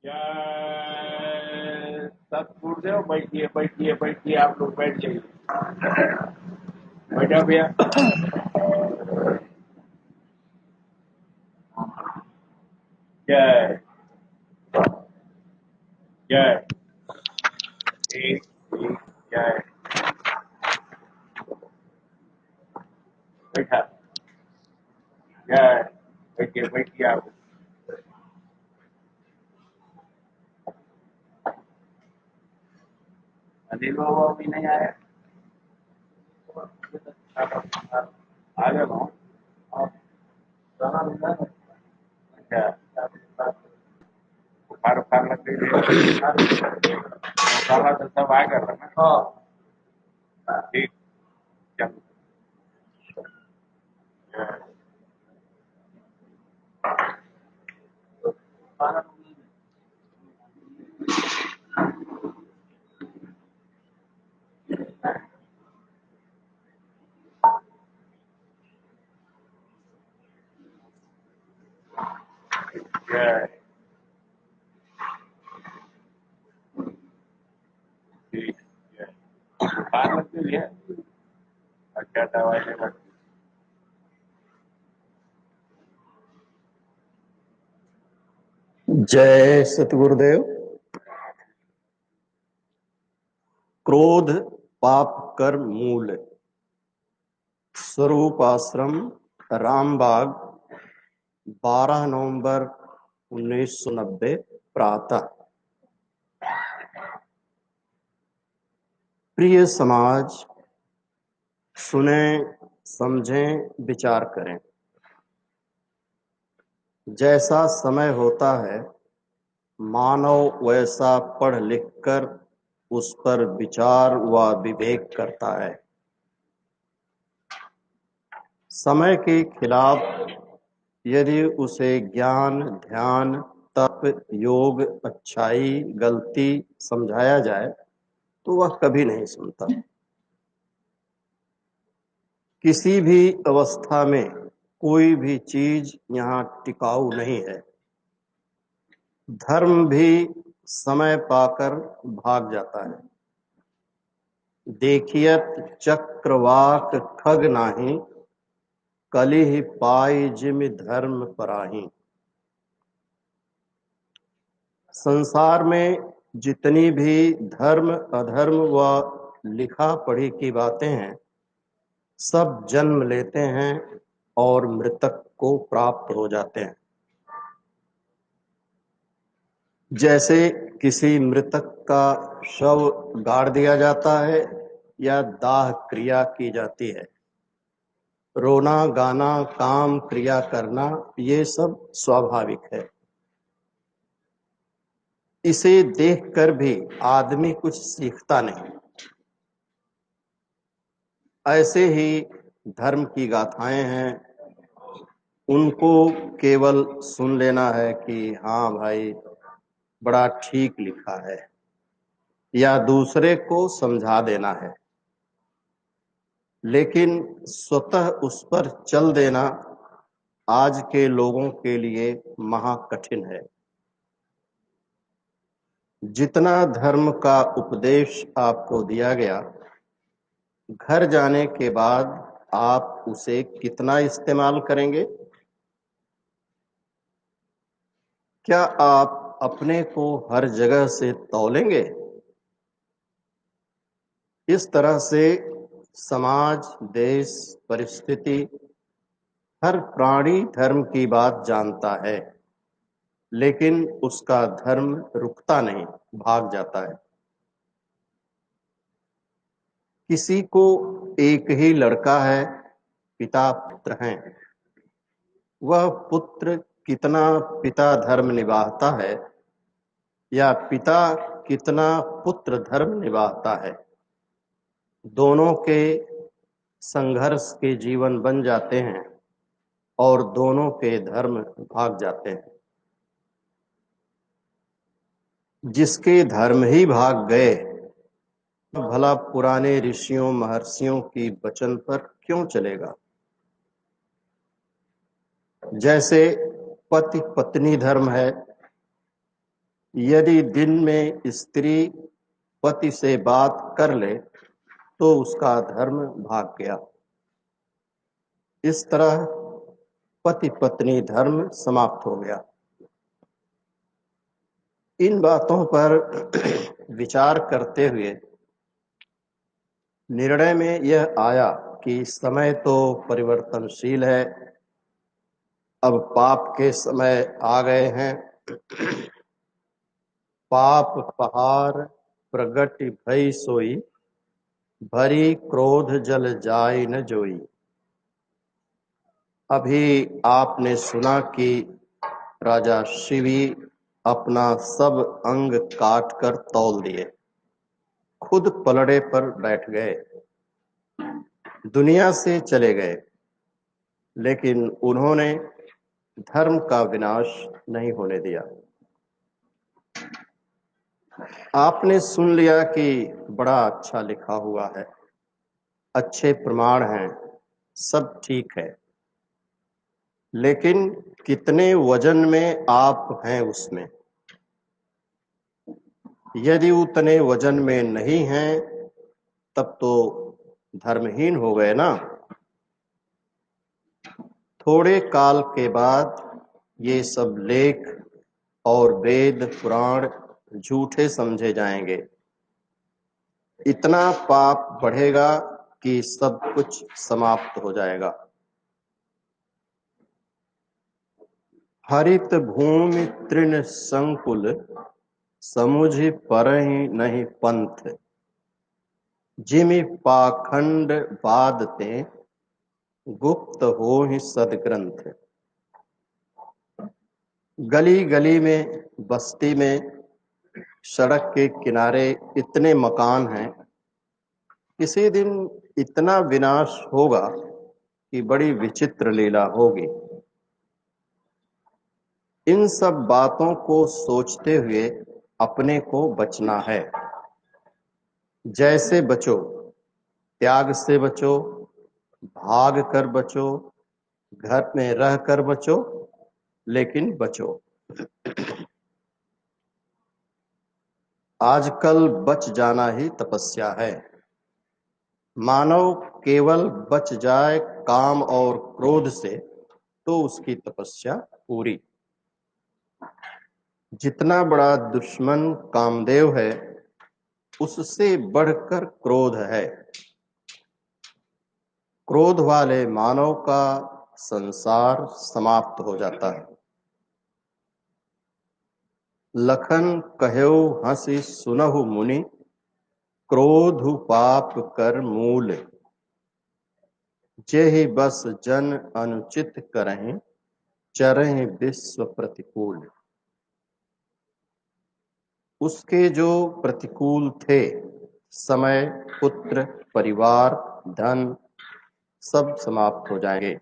जय सतगुरुदेव। बैठिए बैठिए बैठिए, आप लोग बैठ जाइए। बैठा भैया। जय जय। ठीक ठीक। जय। बैठा। जय। बैठिए बैठिए आप। अनिल बाबू अभी नहीं आया। आ गया हूँ। अच्छा, बुखार उखार लग गई है। मसाला तो सब आ गया था ना। ठीक। चलो। जय। ठीक। जय। बुखार लग गई है। अच्छा, दवाई लेना। जय सतगुरुदेव। क्रोध पाप कर मूल। स्वरूप आश्रम, रामबाग, 12 नवंबर 1990 प्रातः। प्रिय समाज, सुने, समझें, विचार करें। जैसा समय होता है, मानव वैसा पढ़ लिख कर उस पर विचार व विवेक करता है। समय के खिलाफ यदि उसे ज्ञान, ध्यान, तप, योग, अच्छाई, गलती समझाया जाए तो वह कभी नहीं सुनता। किसी भी अवस्था में कोई भी चीज यहाँ टिकाऊ नहीं है। धर्म भी, समय पाकर भाग जाता है। देखियत चक्रवाक खग नाही, कलिह पाई जिमि धर्म पराही। संसार में जितनी भी धर्म अधर्म व लिखा पढ़ी की बातें हैं, सब जन्म लेते हैं और मृतक को प्राप्त हो जाते हैं। जैसे किसी मृतक का शव गाड़ दिया जाता है या दाह क्रिया की जाती है। रोना गाना काम क्रिया करना ये सब स्वाभाविक है। इसे देखकर भी आदमी कुछ सीखता नहीं। ऐसे ही धर्म की गाथाएं हैं, उनको केवल सुन लेना है कि हाँ भाई बड़ा ठीक लिखा है, या दूसरे को समझा देना है, लेकिन स्वतः उस पर चल देना आज के लोगों के लिए महा कठिन है। जितना धर्म का उपदेश आपको दिया गया, घर जाने के बाद आप उसे कितना इस्तेमाल करेंगे? क्या आप अपने को हर जगह से तौलेंगे? इस तरह से समाज, देश, परिस्थिति, हर प्राणी धर्म की बात जानता है, लेकिन उसका धर्म रुकता नहीं, भाग जाता है। किसी को एक ही लड़का है, पिता पुत्र हैं। वह पुत्र कितना पिता धर्म निभाता है या पिता कितना पुत्र धर्म निभाता है, दोनों के संघर्ष के जीवन बन जाते हैं और दोनों के धर्म भाग जाते हैं। जिसके धर्म ही भाग गए, भला पुराने ऋषियों महर्षियों की वचन पर क्यों चलेगा? जैसे पति पत्नी धर्म है, यदि दिन में स्त्री पति से बात कर ले तो उसका धर्म भाग गया। इस तरह पति पत्नी धर्म समाप्त हो गया। इन बातों पर विचार करते हुए निर्णय में यह आया कि समय तो परिवर्तनशील है, अब पाप के समय आ गए हैं। पाप पहाड़ प्रगट भई सोई, भरी क्रोध जल जाय न जोई। अभी आपने सुना कि राजा शिवी अपना सब अंग काट कर तौल दिए, खुद पलड़े पर बैठ गए, दुनिया से चले गए, लेकिन उन्होंने धर्म का विनाश नहीं होने दिया। आपने सुन लिया कि बड़ा अच्छा लिखा हुआ है, अच्छे प्रमाण हैं, सब ठीक है, लेकिन कितने वजन में आप हैं उसमें? यदि उतने वजन में नहीं हैं, तब तो धर्महीन हो गए ना। थोड़े काल के बाद ये सब लेख और वेद पुराण झूठे समझे जाएंगे। इतना पाप बढ़ेगा कि सब कुछ समाप्त हो जाएगा। हरित भूमि तृण संकुल, समुझ परहि नहीं पंथ। जिमि पाखंड बादते, गुप्त होहि सदग्रंथ। गली गली में, बस्ती में, सड़क के किनारे इतने मकान हैं, किसी दिन इतना विनाश होगा कि बड़ी विचित्र लीला होगी। इन सब बातों को सोचते हुए अपने को बचना है। जैसे बचो, त्याग से बचो, भाग कर बचो, घर में रह कर बचो, लेकिन बचो। आजकल बच जाना ही तपस्या है। मानव केवल बच जाए काम और क्रोध से तो उसकी तपस्या पूरी। जितना बड़ा दुश्मन कामदेव है उससे बढ़कर क्रोध है। क्रोध वाले मानव का संसार समाप्त हो जाता है। लखन कह्यो हंसी सुनहु मुनि, क्रोधु पाप कर मूल। जेहि बस जन अनुचित करहिं, चरहि विश्व प्रतिकूल। उसके जो प्रतिकूल थे, समय, पुत्र, परिवार, धन, सब समाप्त हो जाएंगे।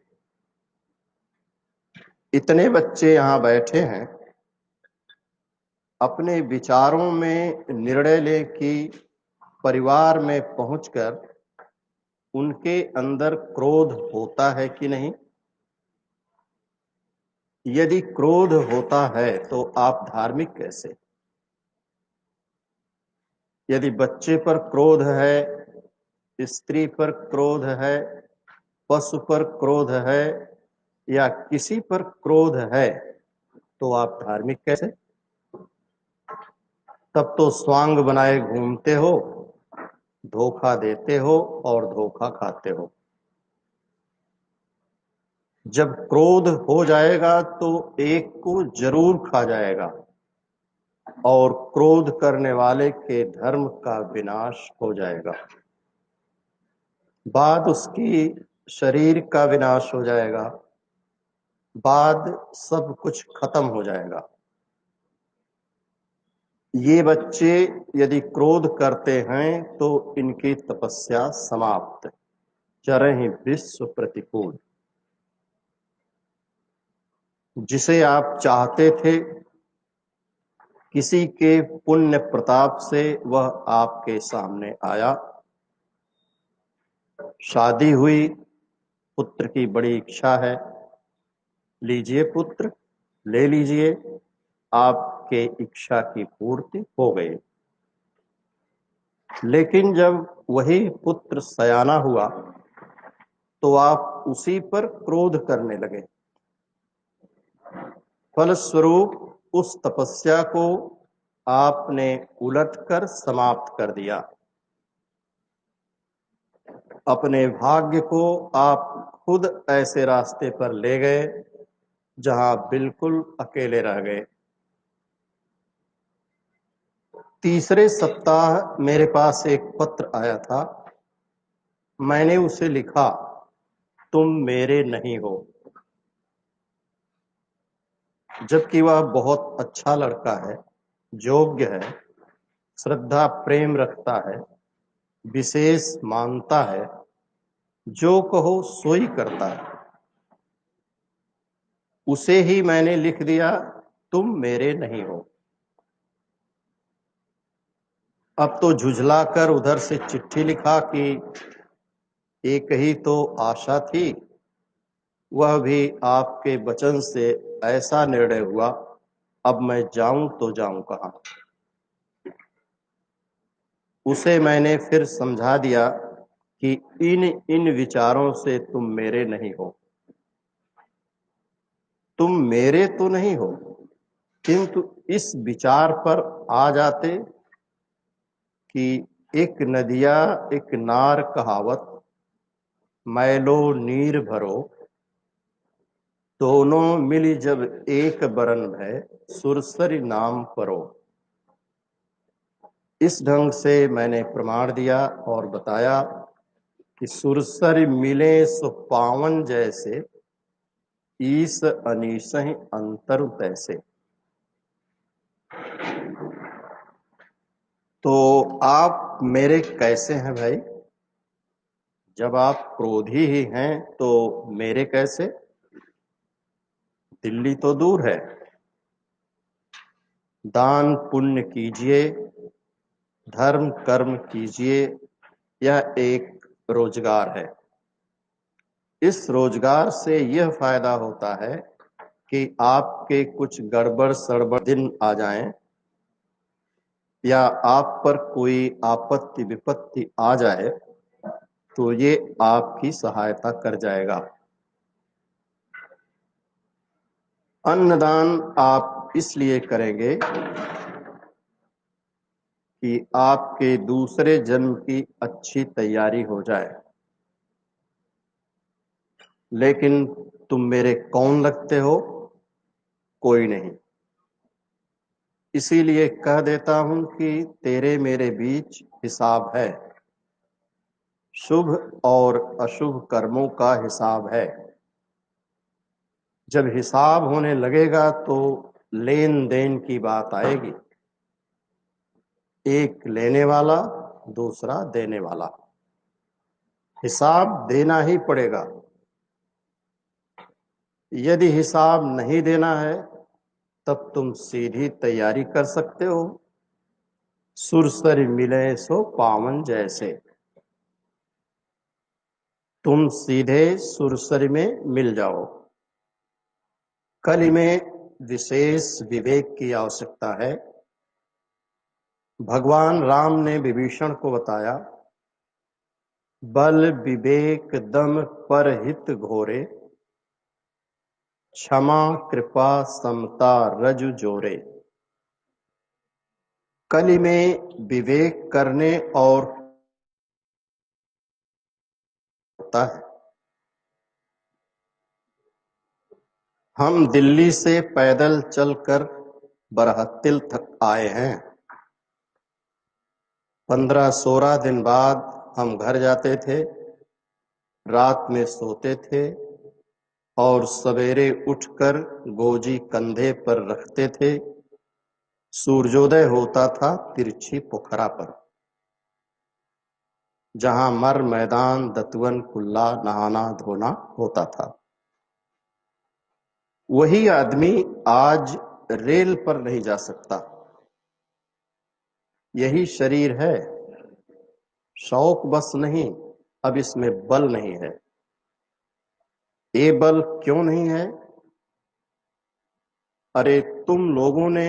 इतने बच्चे यहाँ बैठे हैं, अपने विचारों में निर्णय ले कि परिवार में पहुंचकर उनके अंदर क्रोध होता है कि नहीं। यदि क्रोध होता है तो आप धार्मिक कैसे? यदि बच्चे पर क्रोध है, स्त्री पर क्रोध है, पशु पर क्रोध है या किसी पर क्रोध है तो आप धार्मिक कैसे? तब तो स्वांग बनाए घूमते हो, धोखा देते हो और धोखा खाते हो। जब क्रोध हो जाएगा तो एक को जरूर खा जाएगा और क्रोध करने वाले के धर्म का विनाश हो जाएगा। बाद उसकी शरीर का विनाश हो जाएगा, बाद सब कुछ खत्म हो जाएगा। ये बच्चे यदि क्रोध करते हैं तो इनकी तपस्या समाप्त। चरहि विश्व प्रतिकूल। जिसे आप चाहते थे, किसी के पुण्य प्रताप से वह आपके सामने आया, शादी हुई, पुत्र की बड़ी इच्छा है, लीजिए पुत्र, ले लीजिए, आपके इच्छा की पूर्ति हो गई। लेकिन जब वही पुत्र सयाना हुआ तो आप उसी पर क्रोध करने लगे। फलस्वरूप उस तपस्या को आपने उलटकर समाप्त कर दिया। अपने भाग्य को आप खुद ऐसे रास्ते पर ले गए जहां बिल्कुल अकेले रह गए। तीसरे सप्ताह मेरे पास एक पत्र आया था। मैंने उसे लिखा, तुम मेरे नहीं हो। जबकि वह बहुत अच्छा लड़का है, योग्य है, श्रद्धा प्रेम रखता है, विशेष मानता है, जो कहो सोई करता है। उसे ही मैंने लिख दिया, तुम मेरे नहीं हो। अब तो झुझला कर उधर से चिट्ठी लिखा कि एक ही तो आशा थी, वह भी आपके वचन से ऐसा निर्णय हुआ, अब मैं जाऊं तो जाऊं कहां। उसे मैंने फिर समझा दिया कि इन विचारों से तुम मेरे नहीं हो। तुम मेरे तो नहीं हो, किंतु इस विचार पर आ जाते कि एक नदिया एक नार कहावत, मैलो नीर भरो, दोनों मिली जब एक बरन भय, सुरसरी नाम परो। इस ढंग से मैंने प्रमाण दिया और बताया कि सुरसरी मिले सो पावन जैसे, ईस अनीसहि अंतर तैसे। तो आप मेरे कैसे हैं भाई? जब आप क्रोधी ही हैं तो मेरे कैसे? दिल्ली तो दूर है। दान पुण्य कीजिए, धर्म कर्म कीजिए, यह एक रोजगार है। इस रोजगार से यह फायदा होता है कि आपके कुछ गड़बड़ सड़बड़ दिन आ जाएं, या आप पर कोई आपत्ति विपत्ति आ जाए तो ये आपकी सहायता कर जाएगा। अन्नदान आप इसलिए करेंगे कि आपके दूसरे जन्म की अच्छी तैयारी हो जाए। लेकिन तुम मेरे कौन लगते हो? कोई नहीं। इसीलिए कह देता हूं कि तेरे मेरे बीच हिसाब है, शुभ और अशुभ कर्मों का हिसाब है। जब हिसाब होने लगेगा तो लेन देन की बात आएगी। एक लेने वाला, दूसरा देने वाला। हिसाब देना ही पड़ेगा। यदि हिसाब नहीं देना है तब तुम सीधी तैयारी कर सकते हो। सुरसर मिले सो पावन जैसे। तुम सीधे सुरसर में मिल जाओ। कलि में विशेष विवेक की आवश्यकता है। भगवान राम ने विभीषण को बताया, बल विवेक दम परहित घोरे, क्षमा कृपा समता रजु जोरे। कलि में विवेक करने और होता है। हम दिल्ली से पैदल चलकर बरहत्तिल तक आए हैं। 15-16 दिन बाद हम घर जाते थे, रात में सोते थे और सवेरे उठकर गोजी कंधे पर रखते थे। सूर्योदय होता था तिरछी पोखरा पर, जहां मर मैदान दतवन कुल्ला नहाना धोना होता था। वही आदमी आज रेल पर नहीं जा सकता। यही शरीर है, शौक बस नहीं, अब इसमें बल नहीं है। ये बल क्यों नहीं है? अरे तुम लोगों ने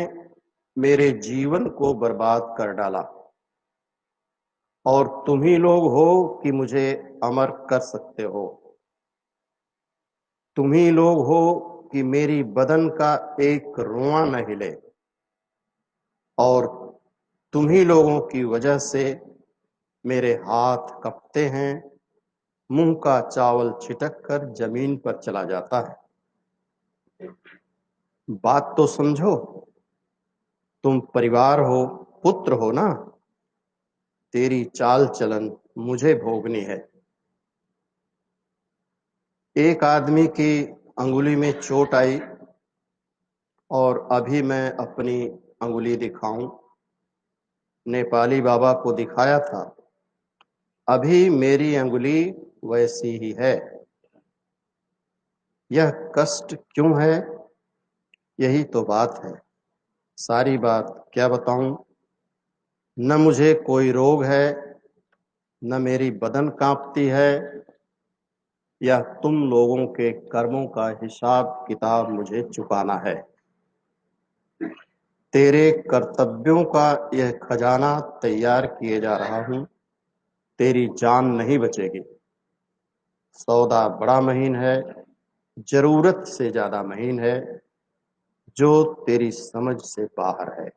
मेरे जीवन को बर्बाद कर डाला और तुम ही लोग हो कि मुझे अमर कर सकते हो। तुम ही लोग हो कि मेरी बदन का एक रोआ न हिले और तुम ही लोगों की वजह से मेरे हाथ कपते हैं, मुंह का चावल छिटक कर जमीन पर चला जाता है। बात तो समझो। तुम परिवार हो, पुत्र हो ना। तेरी चाल चलन मुझे भोगनी है। एक आदमी की अंगुली में चोट आई और अभी मैं अपनी अंगुली दिखाऊं, नेपाली बाबा को दिखाया था। अभी मेरी अंगुली वैसी ही है। यह कष्ट क्यों है? यही तो बात है। सारी बात क्या बताऊं? न मुझे कोई रोग है, न मेरी बदन कांपती है। यह तुम लोगों के कर्मों का हिसाब किताब मुझे चुकाना है। तेरे कर्तव्यों का यह खजाना तैयार किए जा रहा हूं। तेरी जान नहीं बचेगी। सौदा बड़ा महीन है, जरूरत से ज्यादा महीन है, जो तेरी समझ से बाहर है।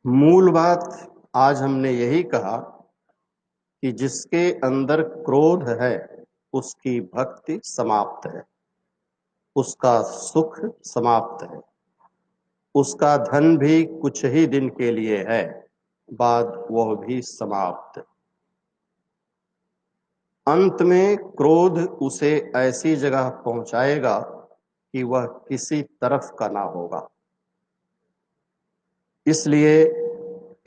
मूल बात आज हमने यही कहा कि जिसके अंदर क्रोध है उसकी भक्ति समाप्त है, उसका सुख समाप्त है, उसका धन भी कुछ ही दिन के लिए है, बाद वह भी समाप्त। अंत में क्रोध उसे ऐसी जगह पहुंचाएगा कि वह किसी तरफ का ना होगा। इसलिए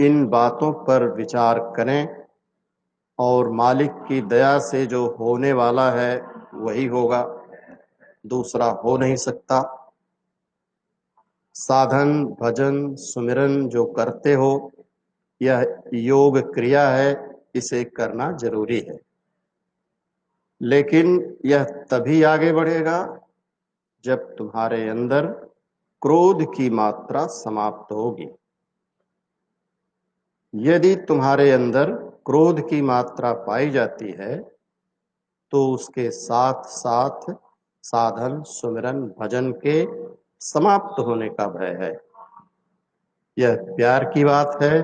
इन बातों पर विचार करें और मालिक की दया से जो होने वाला है वही होगा, दूसरा हो नहीं सकता। साधन भजन सुमिरन जो करते हो, यह योग क्रिया है, इसे करना जरूरी है। लेकिन यह तभी आगे बढ़ेगा जब तुम्हारे अंदर क्रोध की मात्रा समाप्त होगी। यदि तुम्हारे अंदर क्रोध की मात्रा पाई जाती है तो उसके साथ साथ साधन, सुमिरन, भजन के समाप्त होने का भय है। यह प्यार की बात है,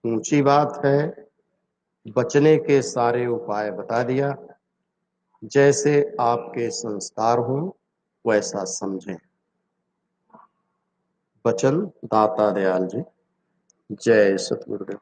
ऊंची बात है। बचने के सारे उपाय बता दिया। जैसे आपके संस्कार हों वैसा समझें। वचन दाता दयाल जी। जय सतगुरुदेव।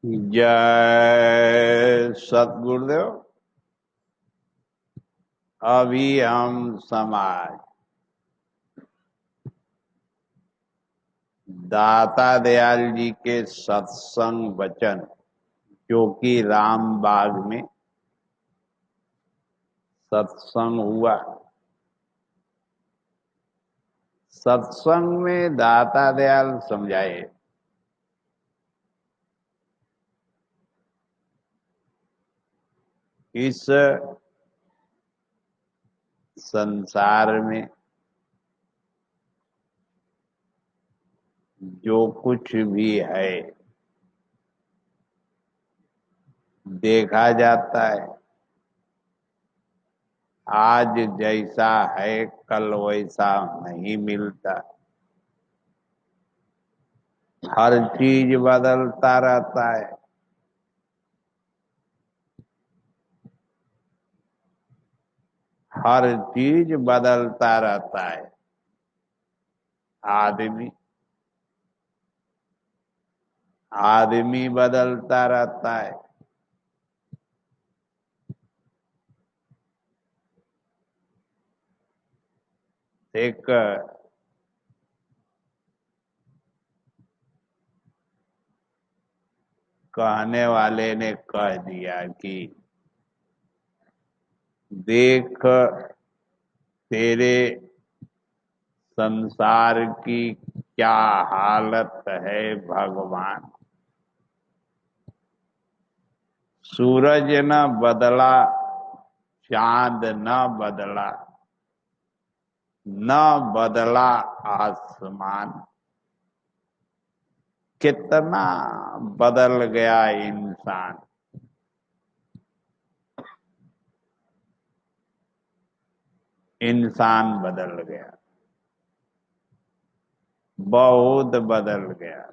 जय सतगुरुदेव। अभी हम समाज दाता दयाल जी के सत्संग वचन, जो कि रामबाग में सत्संग हुआ, सत्संग में दाता दयाल समझाए इस संसार में जो कुछ भी है देखा जाता है। आज जैसा है कल वैसा नहीं मिलता। हर चीज बदलता रहता है। हर चीज बदलता रहता है। आदमी आदमी बदलता रहता है। एक कहने वाले ने कह दिया कि देख तेरे संसार की क्या हालत है भगवान। सूरज न बदला, चांद न बदला, न बदला आसमान। कितना बदल गया इंसान। इंसान बदल गया, बहुत बदल गया।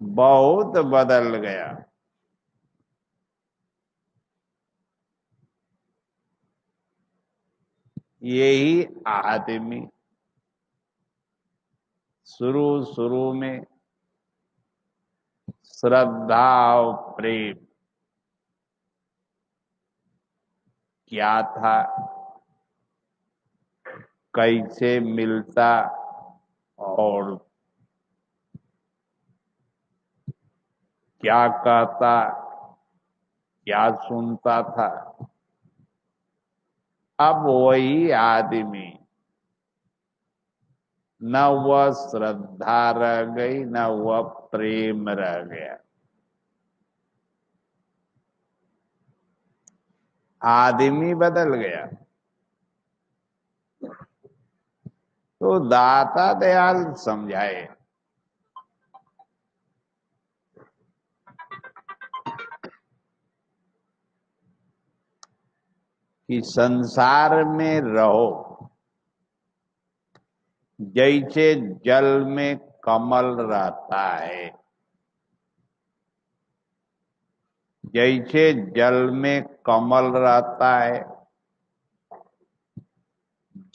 बहुत बदल गया। यही आदमी शुरू शुरू में श्रद्धा और प्रेम क्या था, कैसे मिलता और क्या कहता, क्या सुनता था। अब वही आदमी न वह श्रद्धा रह गई, न वह प्रेम रह गया। आदमी बदल गया। तो दाता दयाल समझाए कि संसार में रहो जैसे जल में कमल रहता है, जैसे जल में कमल रहता है,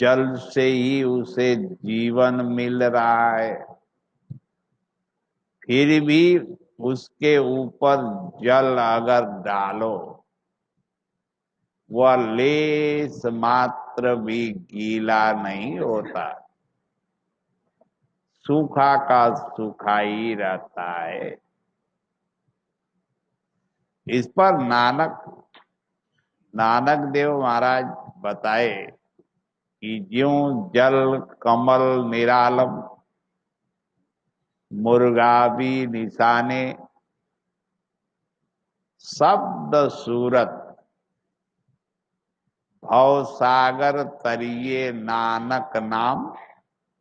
जल से ही उसे जीवन मिल रहा है, फिर भी उसके ऊपर जल अगर डालो वह लेस मात्र भी गीला नहीं होता, सूखा का सूखा ही रहता है। इस पर नानक देव महाराज बताए कि ज्यों जल कमल निरालम, मुर्गा भी निशाने, शब्द सूरत भव सागर तरिए नानक नाम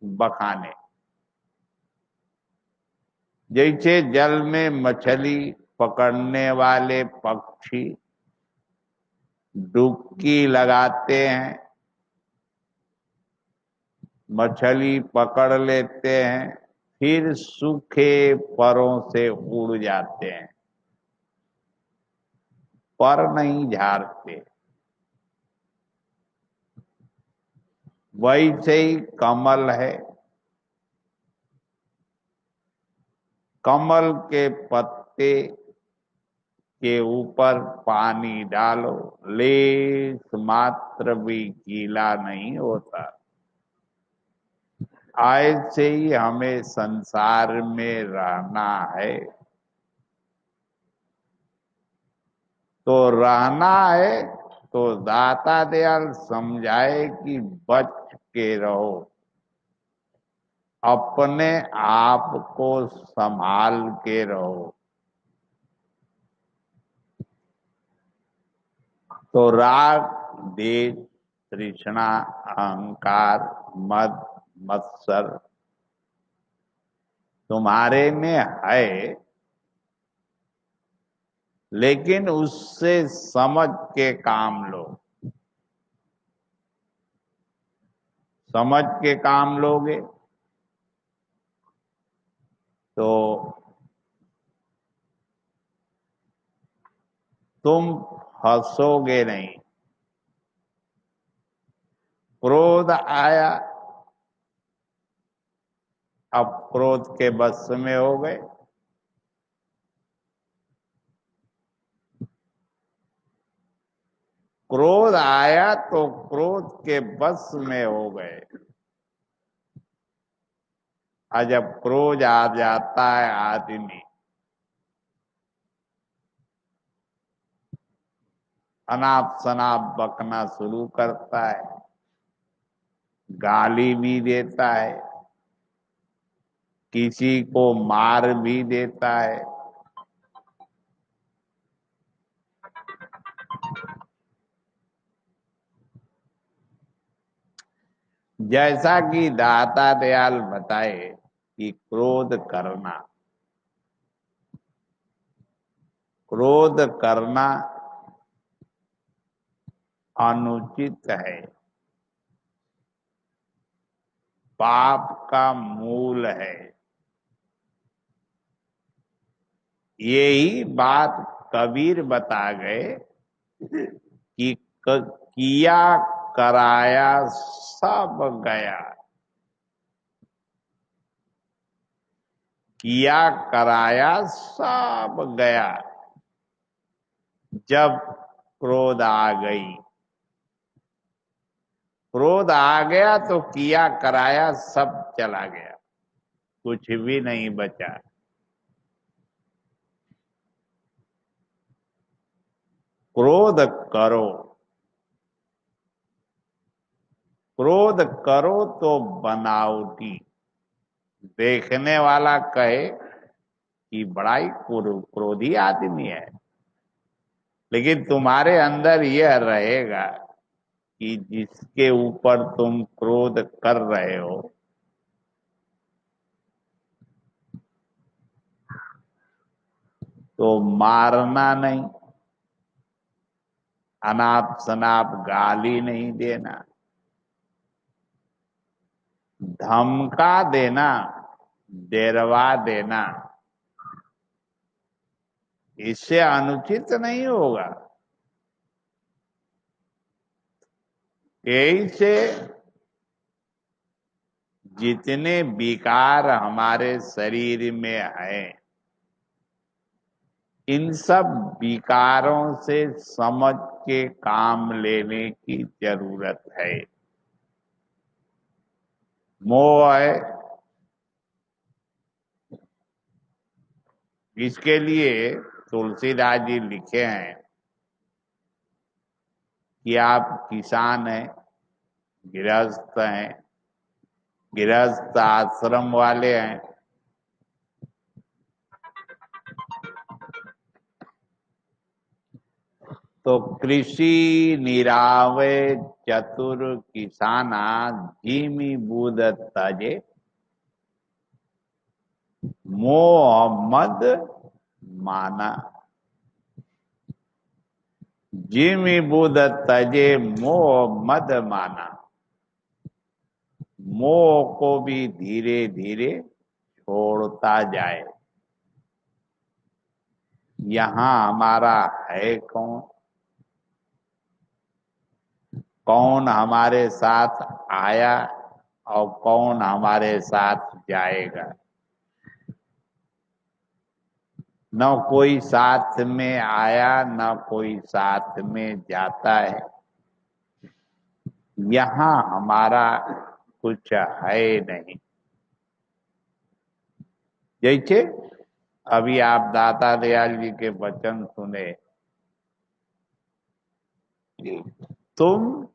बखाने। जैसे जल में मछली पकड़ने वाले पक्षी डुबकी लगाते हैं, मछली पकड़ लेते हैं, फिर सूखे परों से उड़ जाते हैं, पर नहीं झाड़ते। वैसे ही कमल है, कमल के पत्ते के ऊपर पानी डालो, लेस मात्र भी गीला नहीं होता। ऐसे ही हमें संसार में रहना है। तो रहना है तो दाता दयाल समझाए कि बच के रहो, अपने आप को संभाल के रहो। तो राग, देश, तृष्णा, अहंकार, मद, मत्सर तुम्हारे में है, लेकिन उससे समझ के काम लो। समझ के काम लोगे तो तुम हंसोगे नहीं। क्रोध आया, अब क्रोध के बस में हो गए। क्रोध आया तो क्रोध के बस में हो गए। और जब क्रोध आ जाता है आदमी, अनाप शनाप बकना शुरू करता है, गाली भी देता है, किसी को मार भी देता है। जैसा कि दाता दयाल बताए कि क्रोध करना अनुचित है, पाप का मूल है। यही बात कबीर बता गए कि किया कराया सब गया। किया कराया सब गया। जब क्रोध आ गई, क्रोध आ गया तो किया कराया सब चला गया, कुछ भी नहीं बचा। क्रोध करो, क्रोध करो तो बनावटी, देखने वाला कहे कि बड़ा ही क्रोधी आदमी है, लेकिन तुम्हारे अंदर यह रहेगा कि जिसके ऊपर तुम क्रोध कर रहे हो तो मारना नहीं, अनाप शनाप गाली नहीं देना, धमका देना, डरवा देना, इससे अनुचित नहीं होगा। यही से जितने विकार हमारे शरीर में हैं, इन सब विकारों से समझ के काम लेने की जरूरत है। मोह है, इसके लिए तुलसीदास जी लिखे हैं कि आप किसान हैं, गृहस्थ हैं, गृहस्थ आश्रम वाले हैं, तो कृषि निरावे चतुर किसाना धीमी बूद तजे मोह मद माना। जिमी बुध तजे मोह मद माना, मोह को भी धीरे धीरे छोड़ता जाए। यहां हमारा है कौन, कौन हमारे साथ आया और कौन हमारे साथ जाएगा। न कोई साथ में आया न कोई साथ में जाता है। यहां हमारा कुछ है नहीं। जैसे अभी आप दाता दयाल जी के वचन सुने, तुम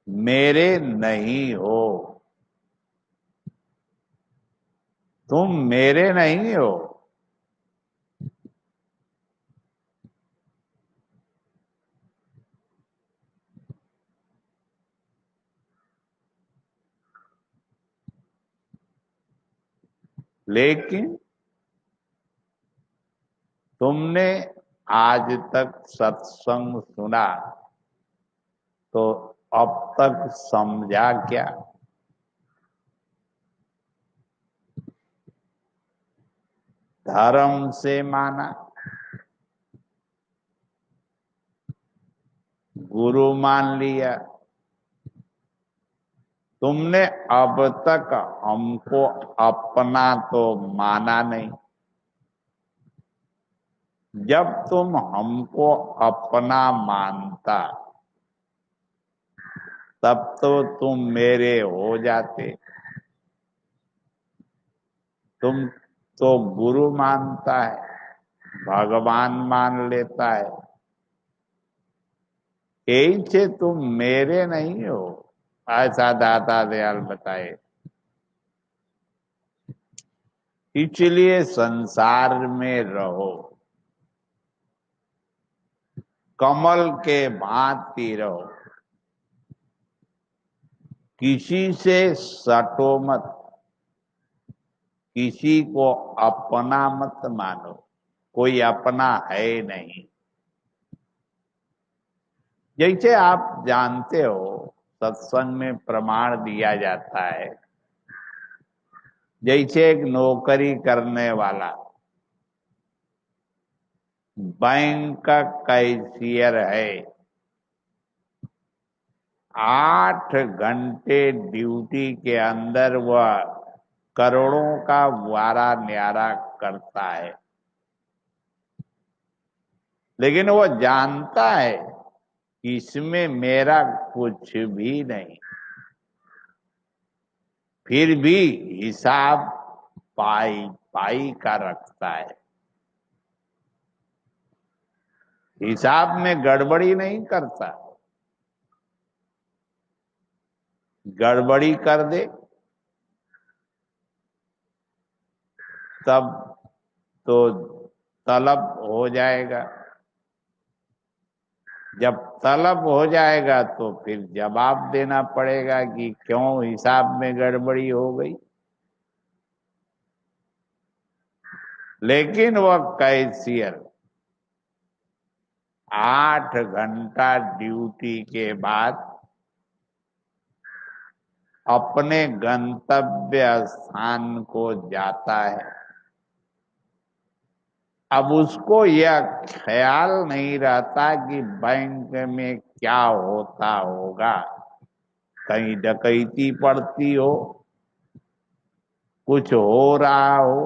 मेरे नहीं हो, तुम मेरे नहीं हो। लेकिन तुमने आज तक सत्संग सुना तो अब तक समझा क्या। धर्म से माना, गुरु मान लिया, तुमने अब तक हमको अपना तो माना नहीं। जब तुम हमको अपना मानता तब तो तुम मेरे हो जाते। तुम तो गुरु मानता है, भगवान मान लेता है, यही से तुम मेरे नहीं हो, ऐसा दाता दयाल बताए। इसलिए संसार में रहो, कमल के भांति रहो, किसी से सटो मत, किसी को अपना मत मानो, कोई अपना है नहीं। जैसे आप जानते हो सत्संग में प्रमाण दिया जाता है, जैसे एक नौकरी करने वाला बैंक का कैशियर है, 8 घंटे ड्यूटी के अंदर वह करोड़ों का वारा न्यारा करता है, लेकिन वो जानता है इसमें मेरा कुछ भी नहीं, फिर भी हिसाब पाई पाई का रखता है। हिसाब में गड़बड़ी नहीं करता, गड़बड़ी कर दे तब तो तलब हो जाएगा। जब तलब हो जाएगा तो फिर जवाब देना पड़ेगा कि क्यों हिसाब में गड़बड़ी हो गई। लेकिन वह कैशियर 8 घंटा ड्यूटी के बाद अपने गंतव्य स्थान को जाता है। अब उसको यह ख्याल नहीं रहता कि बैंक में क्या होता होगा, कहीं डकैती पड़ती हो, कुछ हो रहा हो,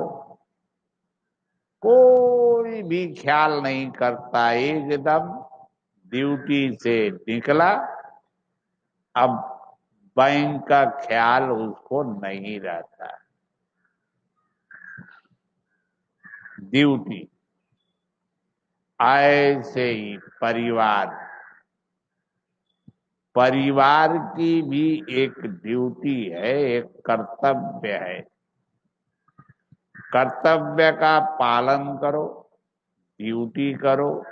कोई भी ख्याल नहीं करता। एकदम ड्यूटी से निकला, अब बैंक का ख्याल उसको नहीं रहता। ड्यूटी ऐसे ही परिवार की भी एक ड्यूटी है, एक कर्तव्य है। कर्तव्य का पालन करो, ड्यूटी करो,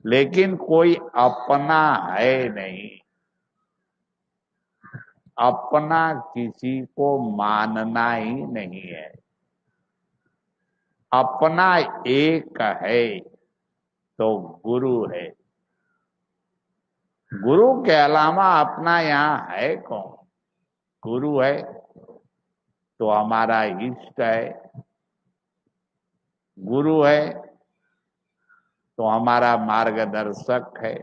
लेकिन कोई अपना है नहीं। अपना किसी को मानना ही नहीं है। अपना एक है तो गुरु है। गुरु के अलावा अपना यहाँ है कौन? गुरु है तो हमारा इष्ट है, गुरु है तो हमारा मार्गदर्शक है,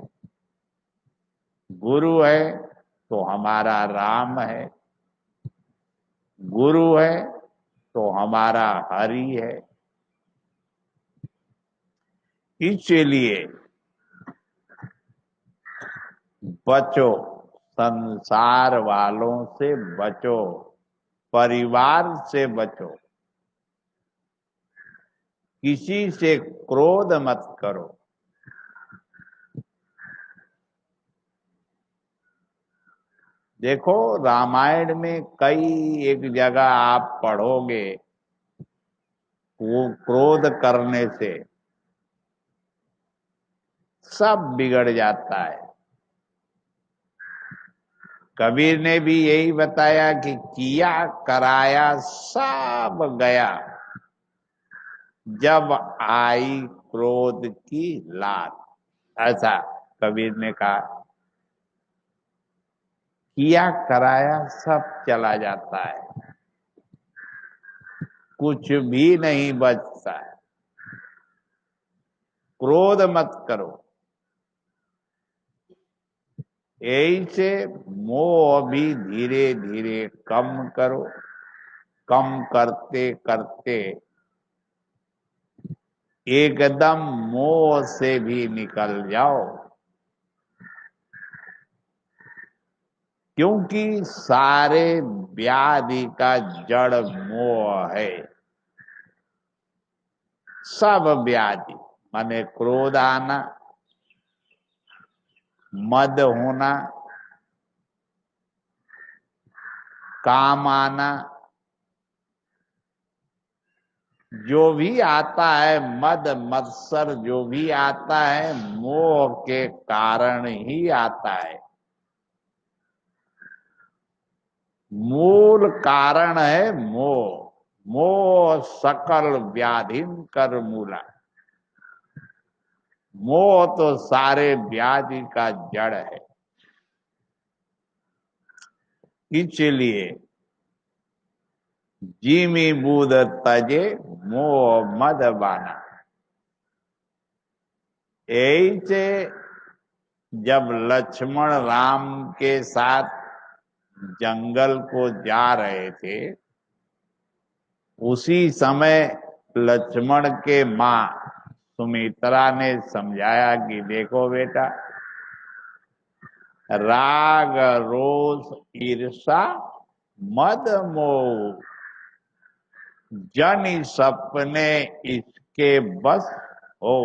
गुरु है तो हमारा राम है, गुरु है तो हमारा हरि है। इसलिए बचो, संसार वालों से बचो, परिवार से बचो, किसी से क्रोध मत करो। देखो रामायण में कई एक जगह आप पढ़ोगे, वो क्रोध करने से सब बिगड़ जाता है। कबीर ने भी यही बताया कि किया कराया सब गया, जब आई क्रोध की लात। ऐसा कबीर ने कहा, किया कराया सब चला जाता है, कुछ भी नहीं बचता है। क्रोध मत करो। यही से मोह भी धीरे धीरे कम करो। कम करते करते एकदम मोह से भी निकल जाओ, क्योंकि सारे व्याधि का जड़ मोह है। सब व्याधि माने क्रोध आना, मद होना, काम आना, जो भी आता है, मद मत्सर जो भी आता है, मोह के कारण ही आता है। मूल कारण है मोह। मोह सकल व्याधिन कर मूला। मोह तो सारे व्याधि का जड़ है। इसलिए जीमी बूद तजे मोह मद बाना। यही से जब लक्ष्मण राम के साथ जंगल को जा रहे थे, उसी समय लक्ष्मण के मां सुमित्रा ने समझाया कि देखो बेटा, राग रोष ईर्षा मद मोह जन सपने इसके बस हो।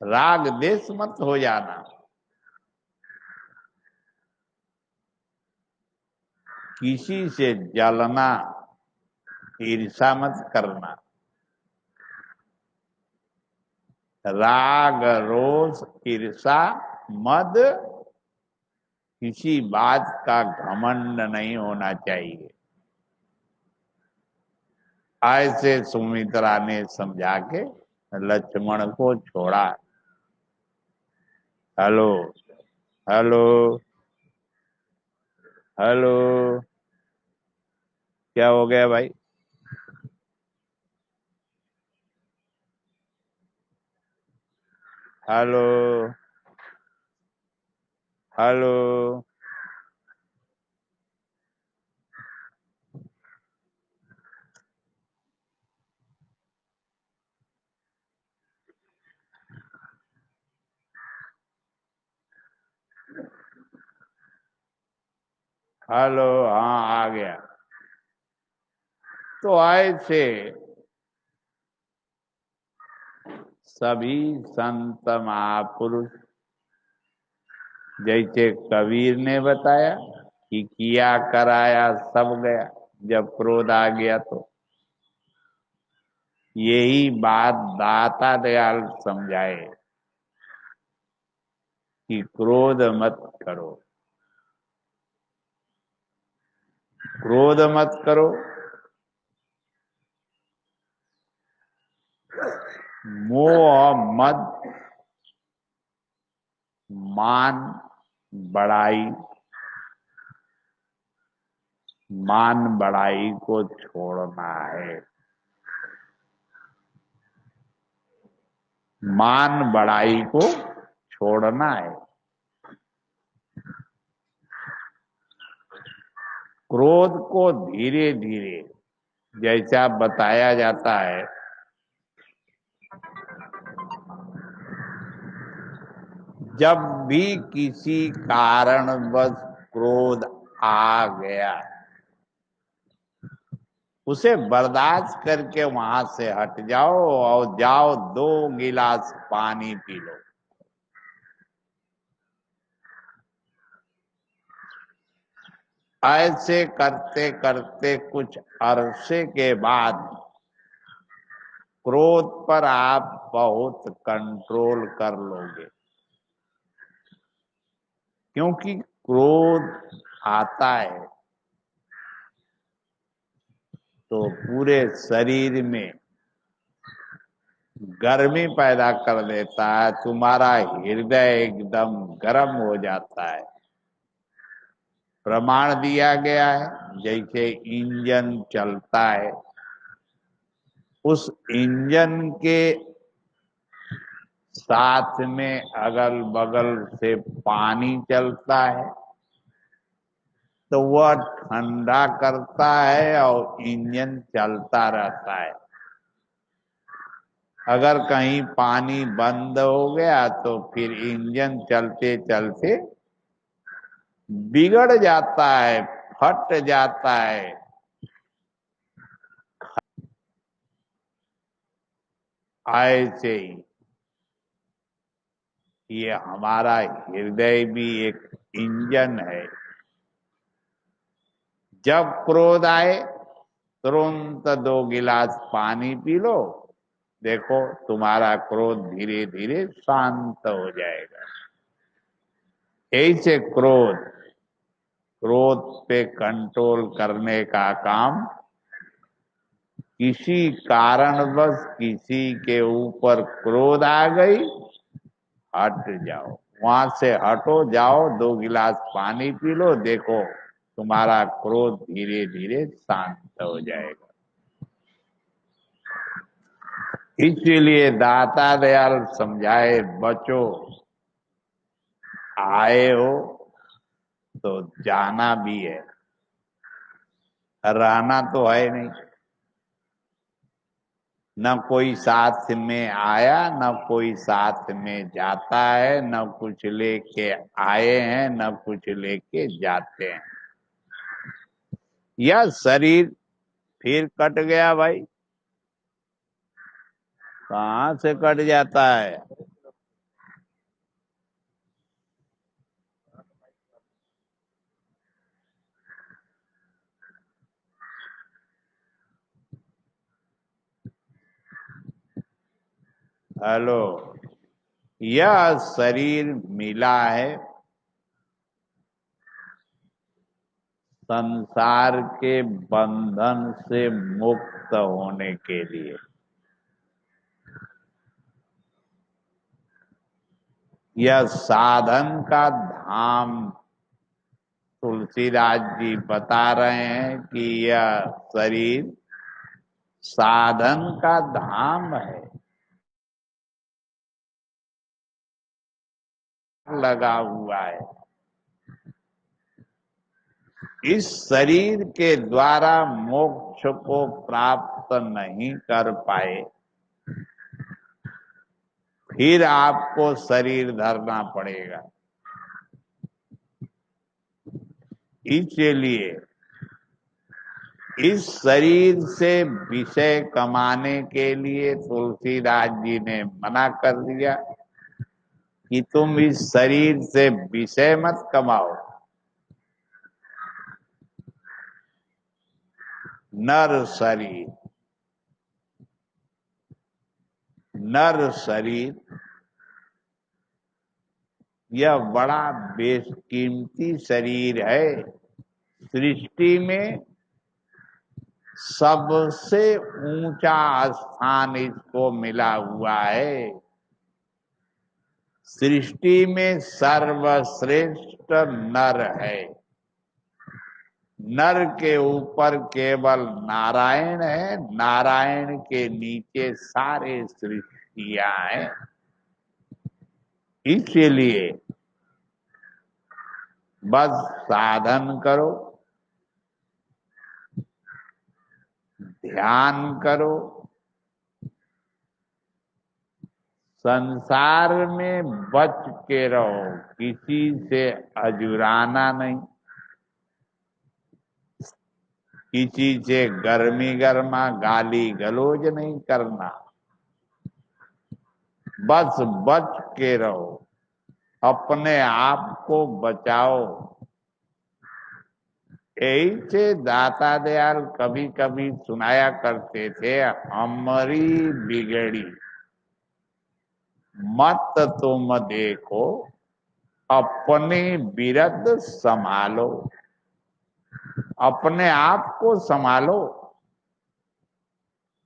राग देश मत हो जाना। किसी से जलना, ईर्षा मत करना। राग, रोष, ईर्षा, मद, किसी बात का घमंड नहीं होना चाहिए। ऐसे सुमित्रा ने समझा के लक्ष्मण को छोड़ा। हेलो, हेलो, हेलो, क्या हो गया भाई? हेलो, हेलो, हेलो, हाँ आ गया। तो ऐसे सभी संत महापुरुष, जैसे कबीर ने बताया कि किया कराया सब गया, जब क्रोध आ गया तो यही बात दाता दयाल समझाए कि क्रोध मत करो, क्रोध मत करो। मोह, मद, मान, बड़ाई, मान बड़ाई को छोड़ना है। मान बड़ाई को छोड़ना है। क्रोध को धीरे धीरे, जैसा बताया जाता है, जब भी किसी कारणवश क्रोध आ गया, उसे बर्दाश्त करके वहां से हट जाओ और जाओ 2 गिलास पानी पी लो। ऐसे करते करते कुछ अरसे के बाद क्रोध पर आप बहुत कंट्रोल कर लोगे। क्योंकि क्रोध आता है तो पूरे शरीर में गर्मी पैदा कर देता है, तुम्हारा हृदय एकदम गर्म हो जाता है। प्रमाण दिया गया है, जैसे इंजन चलता है, उस इंजन के साथ में अगल बगल से पानी चलता है तो वह ठंडा करता है और इंजन चलता रहता है। अगर कहीं पानी बंद हो गया तो फिर इंजन चलते चलते बिगड़ जाता है, फट जाता है। ऐसे ही ये हमारा हृदय भी एक इंजन है। जब क्रोध आए तुरंत 2 गिलास पानी पी लो, देखो तुम्हारा क्रोध धीरे धीरे शांत हो जाएगा। ऐसे क्रोध, क्रोध पे कंट्रोल करने का काम, किसी कारणवश किसी के ऊपर क्रोध आ गई, हट जाओ, वहां से हटो, जाओ 2 गिलास पानी पी लो, देखो तुम्हारा क्रोध धीरे धीरे शांत हो जाएगा। इसीलिए दाता दयाल समझाए, बचो, आए हो तो जाना भी है, रहना तो है नहीं। न कोई साथ में आया, न कोई साथ में जाता है, न कुछ लेके आए हैं, न कुछ लेके जाते हैं। यह शरीर फिर कट गया भाई, कहां से कट जाता है? हेलो, यह शरीर मिला है संसार के बंधन से मुक्त होने के लिए। यह साधन का धाम, तुलसीदास जी बता रहे हैं कि यह शरीर साधन का धाम है, लगा हुआ है। इस शरीर के द्वारा मोक्ष को प्राप्त नहीं कर पाए, फिर आपको शरीर धरना पड़ेगा। इसलिए इस शरीर से विषय कमाने के लिए तुलसीदास जी ने मना कर दिया कि तुम इस शरीर से विषय मत कमाओ। नर शरीर, नर शरीर यह बड़ा बेशकीमती शरीर है। सृष्टि में सबसे ऊंचा स्थान इसको मिला हुआ है। सृष्टि में सर्वश्रेष्ठ नर है। नर के ऊपर केवल नारायण है, नारायण के नीचे सारे सृष्टियां हैं। इसलिए बस साधन करो, ध्यान करो, संसार में बच के रहो, किसी से अजुराना नहीं, किसी से गर्मी गर्मा गाली गलौज नहीं करना, बस बच के रहो, अपने आप को बचाओ। यही से दाता दयाल कभी कभी सुनाया करते थे, हमारी बिगड़ी मत तुम देखो, अपने विरद संभालो। अपने आप को संभालो,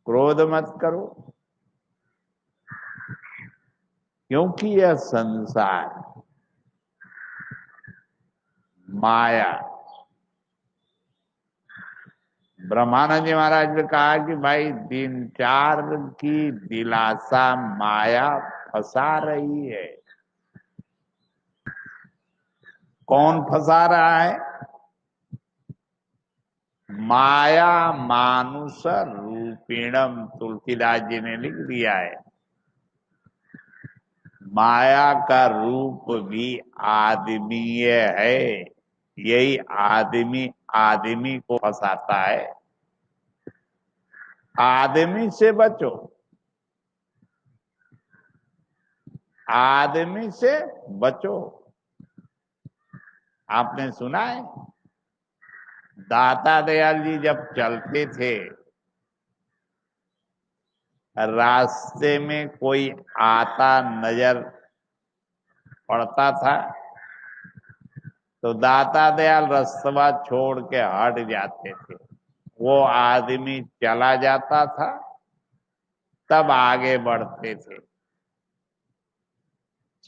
क्रोध मत करो, क्योंकि यह संसार माया। ब्रह्मानंद जी महाराज ने कहा कि भाई दिन चार की दिलासा माया फंसा रही है। कौन फंसा रहा है? माया मानुष रूपिणम, तुलसीदास जी ने लिख दिया है। माया का रूप भी आदमीय है। यही आदमी आदमी को फंसाता है। आदमी से बचो, आदमी से बचो। आपने सुना है, दाता दयाल जी जब चलते थे, रास्ते में कोई आता नजर पड़ता था तो दाता दयाल रास्ता छोड़ के हट जाते थे। वो आदमी चला जाता था, तब आगे बढ़ते थे।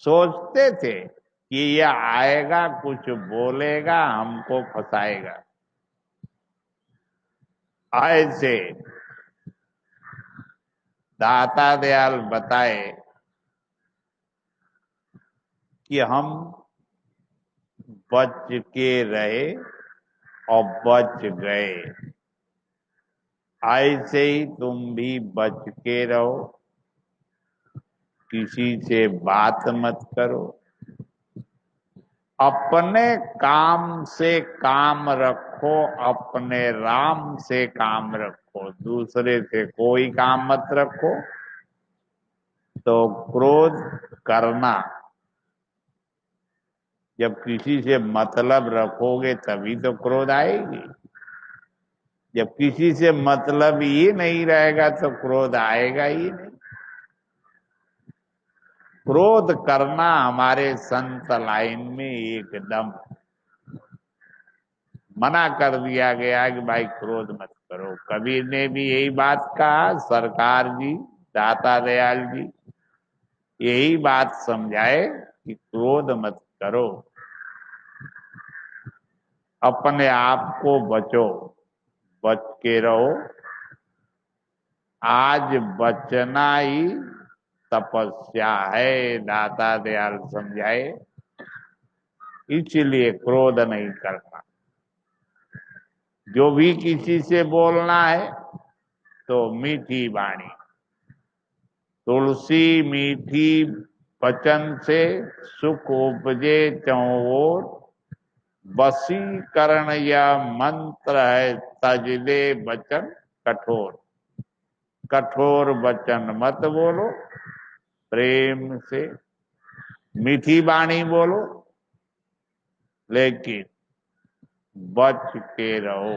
सोचते थे कि यह आएगा, कुछ बोलेगा, हमको फंसाएगा। ऐसे दाता दयाल बताए कि हम बच के रहे और बच गए। ऐसे ही तुम भी बच के रहो, किसी से बात मत करो, अपने काम से काम रखो, अपने राम से काम रखो, दूसरे से कोई काम मत रखो। तो क्रोध करना, जब किसी से मतलब रखोगे तभी तो क्रोध आएगी। जब किसी से मतलब ही नहीं रहेगा तो क्रोध आएगा ही नहीं। क्रोध करना हमारे संत लाइन में एकदम मना कर दिया गया कि भाई क्रोध मत करो। कबीर ने भी यही बात कहा, सरकार जी, दाता दयाल जी यही बात समझाए कि क्रोध मत करो, अपने आप को बचो, बच के रहो। आज बचना ही तपस्या है, दाता दयाल समझाए। इसलिए क्रोध नहीं करना। जो भी किसी से बोलना है तो मीठी वाणी, तुलसी मीठी वचन से सुख उपजे चौओर, वशीकरण यह मंत्र है तजले वचन कठोर। कठोर वचन मत बोलो, प्रेम से मीठी वाणी बोलो, लेकिन बच के रहो।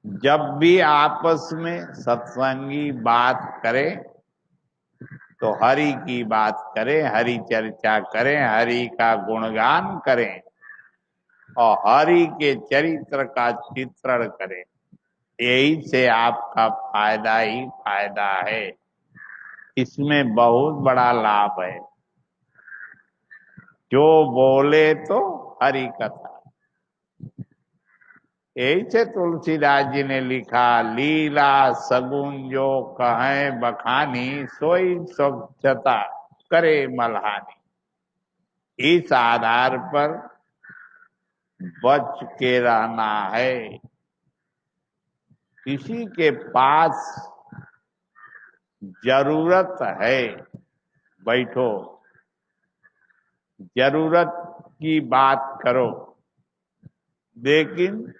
जब भी आपस में सत्संगी बात करें तो हरि की बात करें, हरि चर्चा करें, हरि का गुणगान करें और हरि के चरित्र का चित्रण करें। यही से आपका फायदा ही फायदा है। इसमें बहुत बड़ा लाभ है। जो बोले तो हरि कथा। यही से तुलसीदास जी ने लिखा, लीला सगुन जो कहे बखानी, सोई स्वच्छता करे मल्हानी। इस आधार पर बच के रहना है। किसी के पास जरूरत है, बैठो, जरूरत की बात करो, लेकिन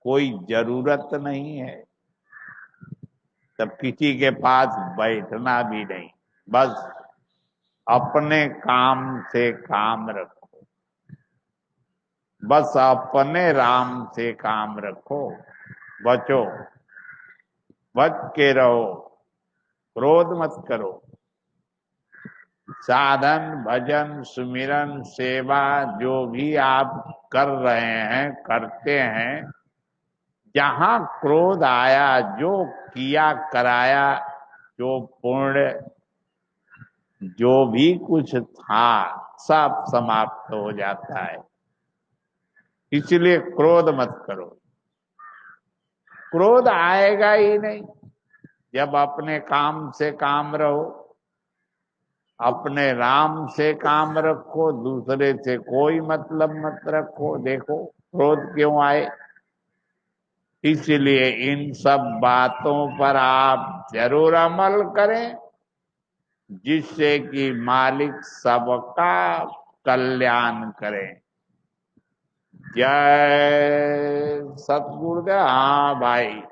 कोई जरूरत नहीं है तब किसी के पास बैठना भी नहीं। बस अपने काम से काम रखो, बस अपने राम से काम रखो, बचो, बच के रहो, क्रोध मत करो। साधन भजन सुमिरन सेवा जो भी आप कर रहे हैं, करते हैं, जहां क्रोध आया, जो किया कराया, जो पुण्य जो भी कुछ था सब समाप्त हो जाता है। इसलिए क्रोध मत करो। क्रोध आएगा ही नहीं जब अपने काम से काम रहो, अपने राम से काम रखो, दूसरे से कोई मतलब मत रखो। देखो क्रोध क्यों आए। इसलिए इन सब बातों पर आप जरूर अमल करें, जिससे कि मालिक सबका कल्याण करें। जय सतगुरुदेव। हाँ भाई।